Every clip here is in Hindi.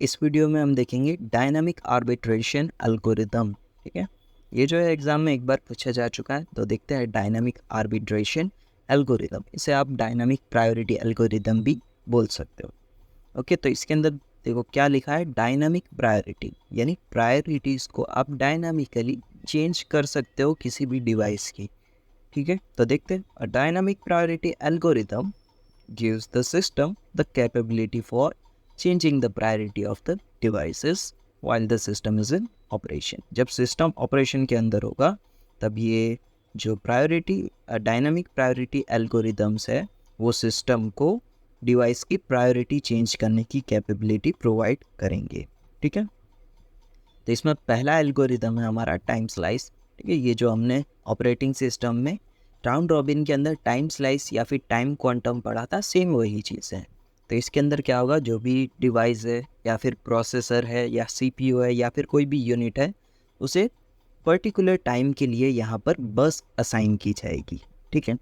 इस वीडियो में हम देखेंगे डायनामिक आर्बिट्रेशन एल्गोरिदम। ठीक है, ये जो है एग्जाम में एक बार पूछा जा चुका है, तो देखते हैं डायनामिक आर्बिट्रेशन एल्गोरिदम। इसे आप डायनामिक प्रायोरिटी एल्गोरिदम भी बोल सकते हो। ओके, तो इसके अंदर देखो क्या लिखा है, डायनामिक प्रायोरिटी यानी प्रायोरिटीज़ को आप डायनामिकली चेंज कर सकते हो किसी भी डिवाइस की। ठीक है, तो देखते हैं। Dynamic priority algorithm gives the system the capability for changing the priority of the devices while the system is in operation। जब सिस्टम ऑपरेशन के अंदर होगा तब ये जो प्रायोरिटी डायनामिक प्रायोरिटी एल्गोरिदम्स है वो सिस्टम को डिवाइस की प्रायोरिटी चेंज करने की कैपेबिलिटी प्रोवाइड करेंगे। ठीक है, तो इसमें पहला एल्गोरिदम है हमारा टाइम स्लाइस। ठीक है, ये जो हमने ऑपरेटिंग सिस्टम में राउंड रॉबिन के अंदर टाइम स्लाइस या फिर टाइम क्वांटम पढ़ा था, सेम वही चीज़ है। तो इसके अंदर क्या होगा, जो भी डिवाइस है या फिर प्रोसेसर है या सीपीयू है या फिर कोई भी यूनिट है, उसे पर्टिकुलर टाइम के लिए यहाँ पर बस असाइन की जाएगी। ठीक है,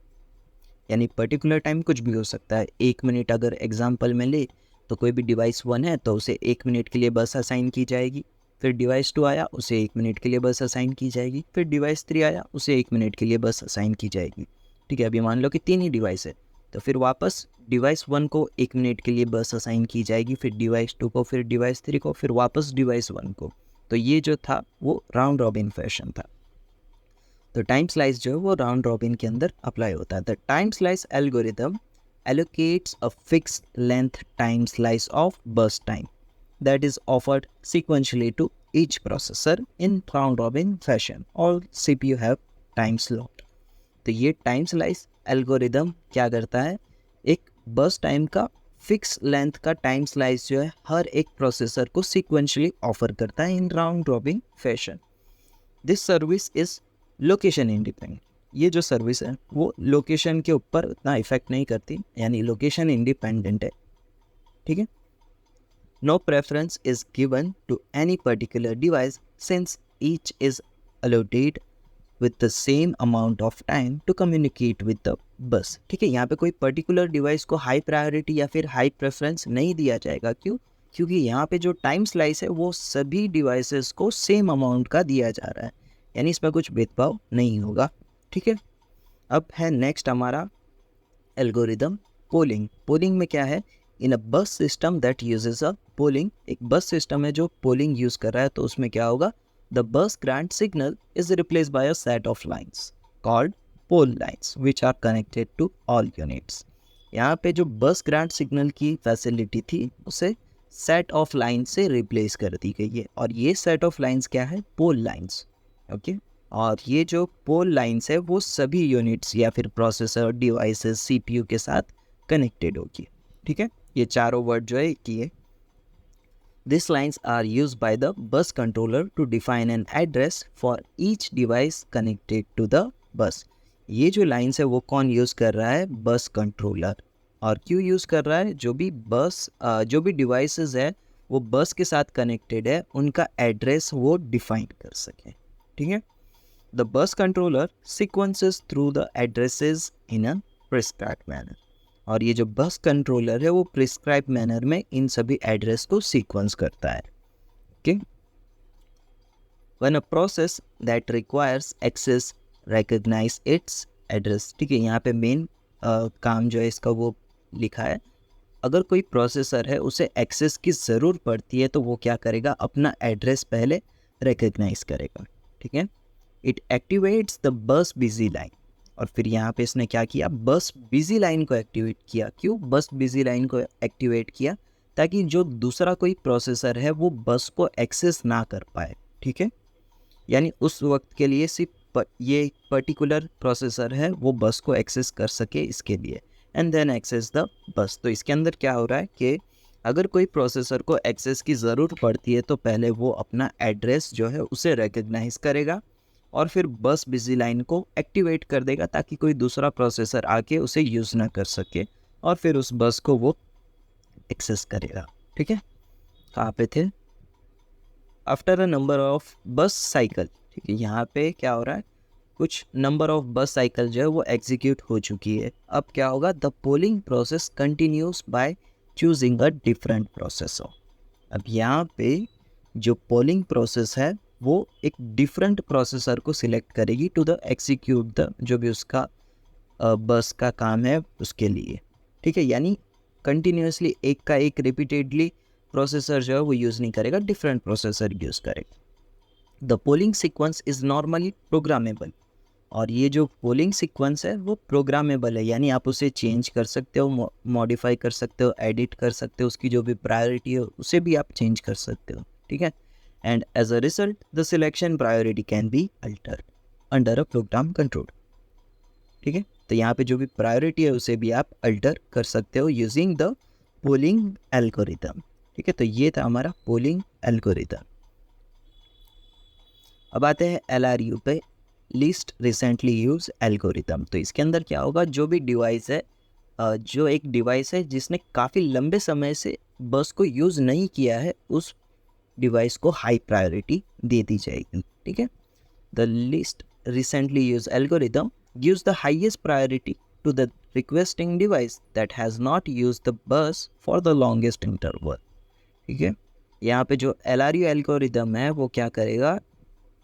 यानी पर्टिकुलर टाइम कुछ भी हो सकता है। 1 मिनट अगर एग्जाम्पल में ले तो कोई भी डिवाइस 1 है तो उसे 1 मिनट के लिए बस असाइन की जाएगी। फिर डिवाइस 2 आया, उसे 1 मिनट के लिए बस असाइन की जाएगी। फिर डिवाइस 3 आया, उसे 1 मिनट के लिए बस असाइन की जाएगी। ठीक है, अभी मान लो कि 3 ही डिवाइस है, तो फिर वापस डिवाइस 1 को 1 मिनट के लिए बस असाइन की जाएगी, फिर डिवाइस 2 को, फिर डिवाइस 3 को, फिर वापस डिवाइस 1 को। तो ये जो था वो राउंड रॉबिन फैशन था। तो टाइम स्लाइस जो है वो राउंड रॉबिन के अंदर अप्लाई होता है। The time slice algorithm allocates a fixed length time slice of burst time that is offered sequentially to each processor in round robin fashion. All CPU have time slot। तो ये टाइम स्लाइस एल्गोरिदम क्या करता है, एक बर्स्ट टाइम का फिक्स लेंथ का टाइम स्लाइस जो है हर एक प्रोसेसर को सीक्वेंशली ऑफर करता है in round robin fashion. This service is location independent. ये जो सर्विस है वो लोकेशन के ऊपर उतना इफेक्ट नहीं करती, यानी लोकेशन इंडिपेंडेंट है। ठीक है, no preference is given to any particular device since each is allotted with the same amount of time to communicate with the bus. ठीक है, यहाँ पे कोई पर्टिकुलर डिवाइस को हाई प्रायोरिटी या फिर हाई प्रेफरेंस नहीं दिया जाएगा। क्यों? क्योंकि यहाँ पे जो टाइम स्लाइस है वो सभी डिवाइसेस को सेम अमाउंट का दिया जा रहा है, यानी इसमें कुछ भेदभाव नहीं होगा। ठीक है, अब है नेक्स्ट हमारा एल्गोरिदम पोलिंग। पोलिंग में क्या है, इन अ बस system that uses a polling. एक बस सिस्टम है जो पोलिंग यूज कर रहा है, तो उसमें क्या होगा, the bus grant signal is replace by a set of lines called poll lines which are connected to all units. यहाँ पे जो बस ग्रांट सिग्नल की फैसिलिटी थी उसे सेट ऑफ लाइन से रिप्लेस कर दी गई है, और ये सेट ऑफ लाइंस क्या है, पोल लाइंस। ओके, और ये जो पोल लाइंस है वो सभी यूनिट्स या फिर प्रोसेसर डिवाइसेस सीपीयू के साथ कनेक्टेड होगी। ठीक है, ये चारों वर्ड जो है किए। This lines are use by the bus controller to define an address for each device connected to the bus. ये जो लाइंस है वो कौन यूज कर रहा है, बस कंट्रोलर। और क्यों यूज कर रहा है, जो भी डिवाइसेस है वो बस के साथ कनेक्टेड है, उनका एड्रेस वो डिफाइन कर सके। ठीक है, the bus controller sequences through the addresses in a prescribed manner। और ये जो बस कंट्रोलर है वो प्रिस्क्राइब मैनर में इन सभी एड्रेस को सीक्वेंस करता है। Okay, when a process that requires access recognize its address। ठीक है, यहाँ पे मेन काम जो है इसका वो लिखा है, अगर कोई प्रोसेसर है उसे एक्सेस की ज़रूर पड़ती है तो वो क्या करेगा, अपना एड्रेस पहले रिकग्नाइज करेगा। ठीक है, it activates the bus busy line. और फिर यहाँ पे इसने क्या किया, बस बिजी लाइन को एक्टिवेट किया। क्यों बस बिजी लाइन को एक्टिवेट किया, ताकि जो दूसरा कोई प्रोसेसर है वो बस को एक्सेस ना कर पाए। ठीक है, यानी उस वक्त के लिए सिर्फ ये पर्टिकुलर प्रोसेसर है वो बस को एक्सेस कर सके इसके लिए, एंड देन एक्सेस द बस। तो इसके अंदर क्या हो रहा है कि अगर कोई प्रोसेसर को एक्सेस की ज़रूरत पड़ती है तो पहले वो अपना एड्रेस जो है उसे रिकग्नाइज करेगा और फिर बस बिजी लाइन को एक्टिवेट कर देगा, ताकि कोई दूसरा प्रोसेसर आके उसे यूज़ ना कर सके, और फिर उस बस को वो एक्सेस करेगा। ठीक है, कहाँ पे थे, after a number of bus cycle. ठीक है, यहाँ पे क्या हो रहा है, कुछ नंबर ऑफ बस साइकिल जो है वो एग्जीक्यूट हो चुकी है। अब क्या होगा, the polling process continuous by choosing a different processor. अब यहाँ पे जो पोलिंग प्रोसेस है वो एक डिफरेंट प्रोसेसर को सिलेक्ट करेगी टू द एग्जीक्यूट द जो भी उसका बस का काम है उसके लिए, ठीक है। यानी कंटिन्यूसली एक का एक रिपीटेडली प्रोसेसर जो है वो यूज़ नहीं करेगा, डिफरेंट प्रोसेसर यूज़ करेगा। The polling sequence is normally programmable, और ये जो पोलिंग सीक्वेंस है वो प्रोग्रामेबल है, यानी आप उसे चेंज कर सकते हो, मॉडिफाई कर सकते हो, एडिट कर सकते हो, उसकी जो भी प्रायोरिटी है उसे भी आप चेंज कर सकते हो, ठीक है। And as a result the selection priority can be altered under a program control, ठीक है। तो यहाँ पे जो भी प्रायोरिटी है उसे भी आप अल्टर कर सकते हो यूजिंग द पोलिंग एल्गोरिथम, ठीक है। तो ये था हमारा पोलिंग एल्गोरिथम। अब आते हैं LRU पे, लीस्ट रिसेंटली यूज एल्गोरिथम। तो इसके अंदर क्या होगा, जो भी डिवाइस है जो एक डिवाइस है जिसने काफ़ी लंबे समय से बस को यूज़ नहीं किया है, उस डिवाइस को हाई प्रायोरिटी दे दी जाएगी, ठीक है। The least recently used algorithm gives the highest priority to the requesting device that has not used the bus for the longest interval, ठीक है। यहाँ पे जो LRU एल्गोरिदम है वो क्या करेगा,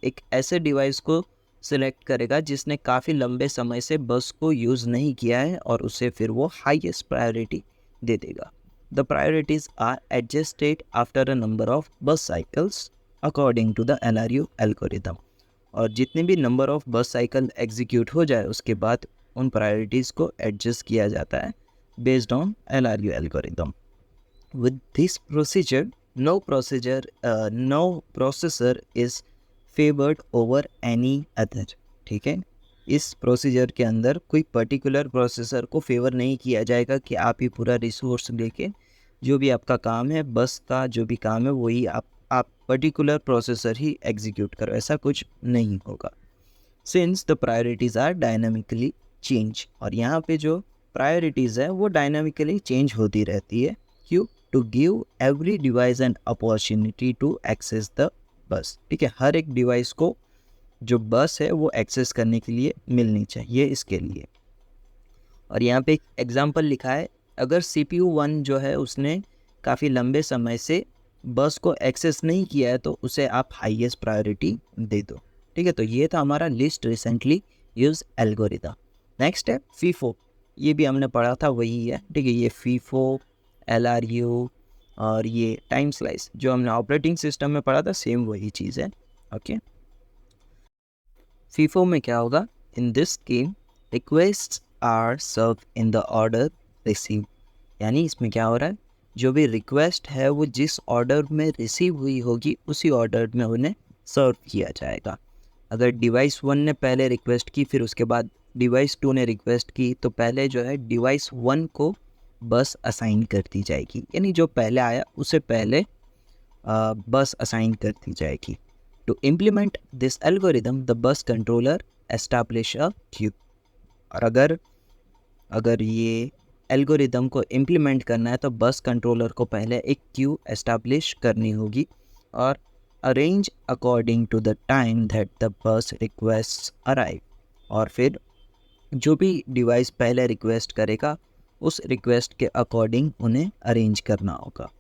एक ऐसे डिवाइस को सिलेक्ट करेगा जिसने काफ़ी लंबे समय से बस को यूज़ नहीं किया है और उसे फिर वो हाईएस्ट प्रायोरिटी दे देगा। The priorities are adjusted after a number of bus cycles according to the LRU algorithm, और जितने भी number of bus cycle execute हो जाए उसके बाद उन प्रायोरिटीज़ को एडजस्ट किया जाता है based on LRU algorithm. With this procedure, no processor is favored over any other, ठीक है। इस प्रोसीजर के अंदर कोई पर्टिकुलर प्रोसेसर को फेवर नहीं किया जाएगा कि आप ही पूरा रिसोर्स लेके जो भी आपका काम है, बस का जो भी काम है वही आप पर्टिकुलर प्रोसेसर ही एग्जीक्यूट करो, ऐसा कुछ नहीं होगा। Since the priorities are dynamically change, और यहाँ पे जो प्रायोरिटीज़ है वो डायनामिकली चेंज होती रहती है, क्यों, to give every device an opportunity to access the bus, ठीक है। हर एक डिवाइस को जो बस है वो एक्सेस करने के लिए मिलनी चाहिए इसके लिए। और यहाँ पे एक एग्जांपल लिखा है, अगर CPU 1 जो है उसने काफ़ी लंबे समय से बस को एक्सेस नहीं किया है तो उसे आप हाईएस्ट प्रायोरिटी दे दो, ठीक है। तो ये था हमारा list recently use algorithm. Next है फीफो, ये भी हमने पढ़ा था वही है, ठीक है। ये फीफो, LRU और ये टाइम स्लाइस जो हमने ऑपरेटिंग सिस्टम में पढ़ा था सेम वही चीज़ है, ओके। फीफो में क्या होगा, in this scheme request are serve in the order receive, यानी इसमें क्या हो रहा है, जो भी रिक्वेस्ट है वो जिस ऑर्डर में रिसीव हुई होगी उसी ऑर्डर में उन्हें सर्व किया जाएगा। अगर डिवाइस 1 ने पहले रिक्वेस्ट की फिर उसके बाद डिवाइस 2 ने रिक्वेस्ट की तो पहले जो है डिवाइस 1 को बस असाइन कर दी जाएगी, यानी जो पहले आया उसे पहले बस असाइन कर दी जाएगी। To implement this algorithm the bus controller establish a queue, और अगर ये एल्गोरिदम को इम्प्लीमेंट करना है तो बस कंट्रोलर को पहले एक क्यू एस्टैब्लिश करनी होगी और arrange according to the time that the bus request arrive, और फिर जो भी डिवाइस पहले रिक्वेस्ट करेगा उस रिक्वेस्ट के अकॉर्डिंग उन्हें अरेंज करना होगा,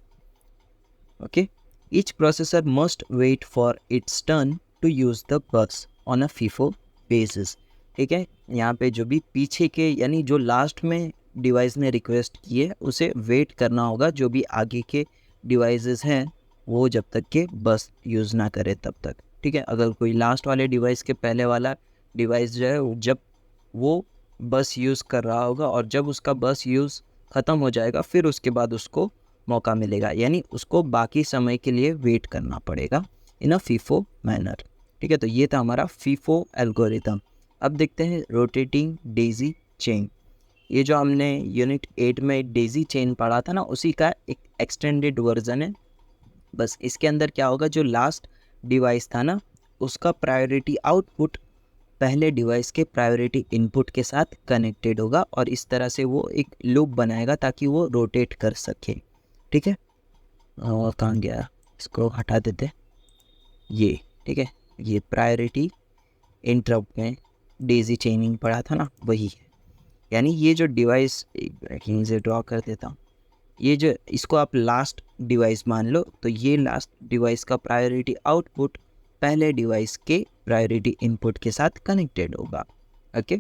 okay. Each processor must wait for its turn to use the bus on a FIFO basis, ठीक है। यहाँ पे जो भी पीछे के यानी जो लास्ट में डिवाइस ने रिक्वेस्ट की है उसे वेट करना होगा, जो भी आगे के डिवाइसेस हैं वो जब तक के बस यूज़ ना करे तब तक, ठीक है। अगर कोई लास्ट वाले डिवाइस के पहले वाला डिवाइस जो है जब वो बस यूज़ कर रहा होगा और जब उसका बस यूज़ ख़त्म हो जाएगा फिर उसके बाद उसको मौका मिलेगा, यानी उसको बाकी समय के लिए वेट करना पड़ेगा इन अ फीफो मैनर, ठीक है। तो ये था हमारा फीफो एल्गोरिथम। अब देखते हैं रोटेटिंग डेजी चेन, ये जो हमने यूनिट 8 में डेजी चेन पढ़ा था ना उसी का एक एक्सटेंडेड वर्जन है। बस इसके अंदर क्या होगा, जो लास्ट डिवाइस था ना उसका प्रायोरिटी आउटपुट पहले डिवाइस के प्रायोरिटी इनपुट के साथ कनेक्टेड होगा और इस तरह से वो एक लूप बनाएगा ताकि वो रोटेट कर सके, ठीक है। और कहाँ गया, इसको हटा देते, ये ठीक है, ये प्रायोरिटी इंटरप्ट में डेजी चेनिंग पढ़ा था ना वही है। यानी ये जो डिवाइस, यहीं से ड्रॉ कर देता हूँ, ये जो इसको आप लास्ट डिवाइस मान लो, तो ये लास्ट डिवाइस का प्रायोरिटी आउटपुट पहले डिवाइस के प्रायोरिटी इनपुट के साथ कनेक्टेड होगा। Okay,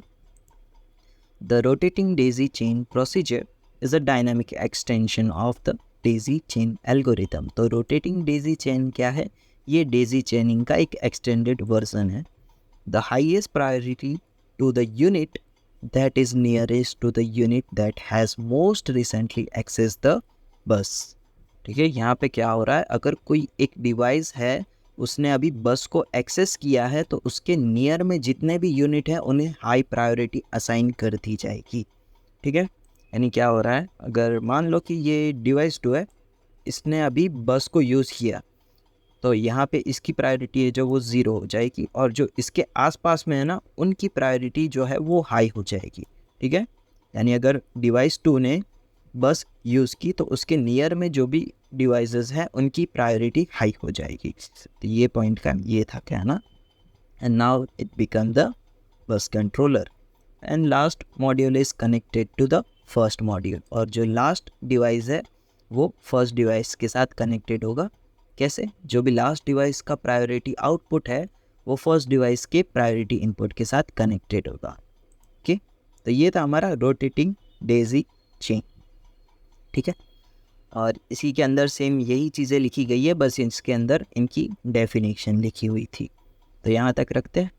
the rotating daisy chain procedure is a dynamic extension of the daisy chain algorithm. तो रोटेटिंग डेजी चेन क्या है? ये डेजी चेनिंग का एक एक्सटेंडेड वर्जन है। The highest priority to the unit that is nearest to the unit that has most recently accessed the bus। ठीक है, यहाँ पे क्या हो रहा है, अगर कोई एक डिवाइस है उसने अभी बस को एक्सेस किया है तो उसके नियर में जितने भी यूनिट हैं उन्हें हाई प्रायोरिटी असाइन कर दी जाएगी। ठीक है, यानी क्या हो रहा है, अगर मान लो कि ये डिवाइस 2 है, इसने अभी बस को यूज़ किया, तो यहाँ पे इसकी प्रायोरिटी है जो वो 0 हो जाएगी, और जो इसके आसपास में है ना उनकी प्रायोरिटी जो है वो हाई हो जाएगी। ठीक है, यानी अगर डिवाइस 2 ने बस यूज़ की तो उसके नियर में जो भी डिवाइसेस हैं उनकी प्रायोरिटी हाई हो जाएगी। तो ये पॉइंट का ये था क्या ना, and now it become the bus controller and last module is connected to the first module. और जो लास्ट डिवाइस है वो फर्स्ट डिवाइस के साथ कनेक्टेड होगा। कैसे? जो भी लास्ट डिवाइस का प्रायोरिटी आउटपुट है वो फर्स्ट डिवाइस के प्रायोरिटी इनपुट के साथ कनेक्टेड होगा। ओके, तो ये था हमारा रोटेटिंग डेजी चेन। ठीक है, और इसी के अंदर सेम यही चीज़ें लिखी गई है, बस इसके अंदर इनकी डेफिनेशन लिखी हुई थी। तो यहाँ तक रखते हैं।